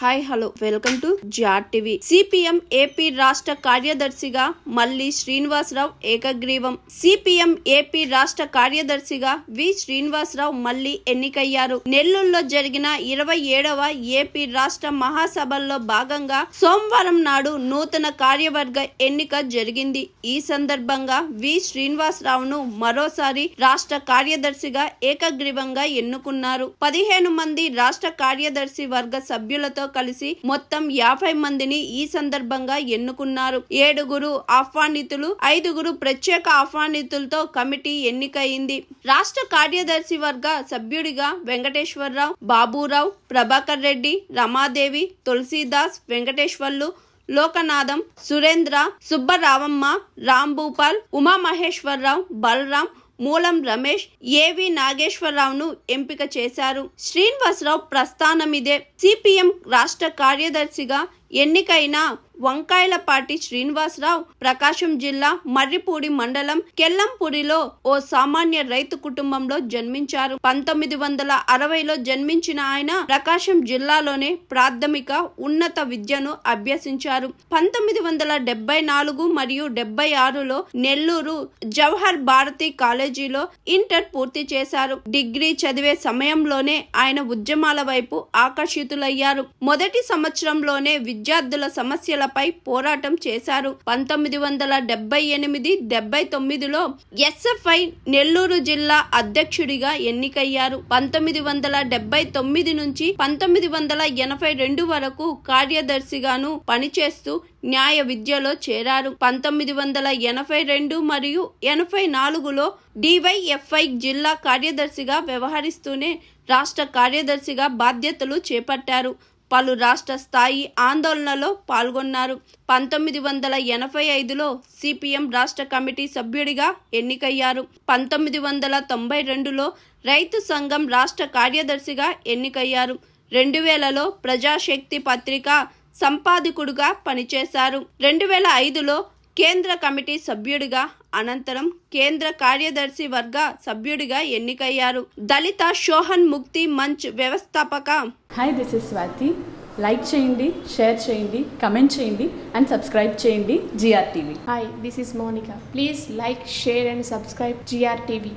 Hi hello welcome to GR TV. CPM AP రాష్ట్ర కార్యదర్శిగా మల్లి శ్రీనివాసరావు ఏకగ్రీవం. సిపిఎం ఏపీ రాష్ట్ర కార్యదర్శిగా వి శ్రీనివాసరావు మల్లి ఎన్నికయ్యారు. నెల్లూరులో జరిగిన 27వ ఏపీ రాష్ట్ర మహాసభల్లో భాగంగా సోమవారం నాడు నూతన కార్యవర్గ ఎన్నిక జరిగింది. ఈ సందర్భంగా వి శ్రీనివాసరావును మరోసారి రాష్ట్ర కార్యదర్శిగా ఏకగ్రీవంగా ఎన్నుకున్నారు. 15 మంది రాష్ట్ర కార్యదర్శి వర్గ సభ్యులతో కలిసి మొత్తం 50 మందిని ఈ సందర్భంగా ఎన్నుకున్నారు. 7 ఆహ్వానితులు, 5 ప్రత్యేక ఆహ్వానితులతో కమిటీ ఎన్నికైంది. రాష్ట్ర కార్యదర్శి వర్గ సభ్యుడిగా వెంకటేశ్వరరావు, బాబురావు, ప్రభాకర్ రెడ్డి, రమాదేవి, తులసీదాస్, వెంకటేశ్వర్లు, లోకనాథం, సురేంద్ర, సుబ్బరావమ్మ, రాంభూపాల్, ఉమామహేశ్వరరావు, బలరాం, మూలం రమేష్, ఏవి నాగేశ్వరరావును ఎంపిక చేశారు. శ్రీనివాసరావు ప్రస్థానమిదే. సిపిఎం రాష్ట్ర కార్యదర్శిగా ఎన్నికైన వంకాయలపాటి శ్రీనివాసరావు ప్రకాశం జిల్లా మర్రిపూడి మండలం కెల్లంపూడిలో ఓ సామాన్య రైతు కుటుంబంలో జన్మించారు. 1960లో జన్మించిన ఆయన ప్రకాశం జిల్లాలోనే ప్రాథమిక ఉన్నత విద్యను అభ్యసించారు. 1974 మరియు 76లో నెల్లూరు జవహర్ భారతి కాలేజీలో ఇంటర్ పూర్తి చేశారు. డిగ్రీ చదివే సమయంలోనే ఆయన ఉద్యమాల వైపు ఆకర్షితులయ్యారు. మొదటి సంవత్సరంలోనే విద్యార్థుల సమస్యలపై పోరాటం చేశారు. 1978-79లో ఎస్ఎఫ్ఐ నెల్లూరు జిల్లా అధ్యక్షుడిగా ఎన్నికయ్యారు. 1979 నుంచి 1982 వరకు కార్యదర్శిగాను పనిచేస్తూ న్యాయ విద్యలో చేరారు. 1982 మరియు 84లో డివైఎఫ్ఐ జిల్లా కార్యదర్శిగా వ్యవహరిస్తూనే రాష్ట్ర కార్యదర్శిగా బాధ్యతలు చేపట్టారు. పలు రాష్ట్ర స్థాయి ఆందోళనలో పాల్గొన్నారు. 1985లో సిపిఎం రాష్ట్ర కమిటీ సభ్యుడిగా ఎన్నికయ్యారు. 1992లో రైతు సంఘం రాష్ట్ర కార్యదర్శిగా ఎన్నికయ్యారు. 2000లో ప్రజాశక్తి పత్రిక సంపాదకుడుగా పనిచేశారు. 2005లో కేంద్ర కమిటీ సభ్యుడిగా, అనంతరం కేంద్ర కార్యదర్శి వర్గ సభ్యుడిగా ఎన్నికయ్యారు. దళిత సోహన్ ముక్తి మంచ్ వ్యవస్థాపక. Hi, this is Swathi. Like చేయండి, షేర్ చేయండి, కమెంట్ చేయండి అండ్ సబ్స్క్రైబ్ చేయండి GR TV. Hi, this is Monica. Please like, share and subscribe GR TV.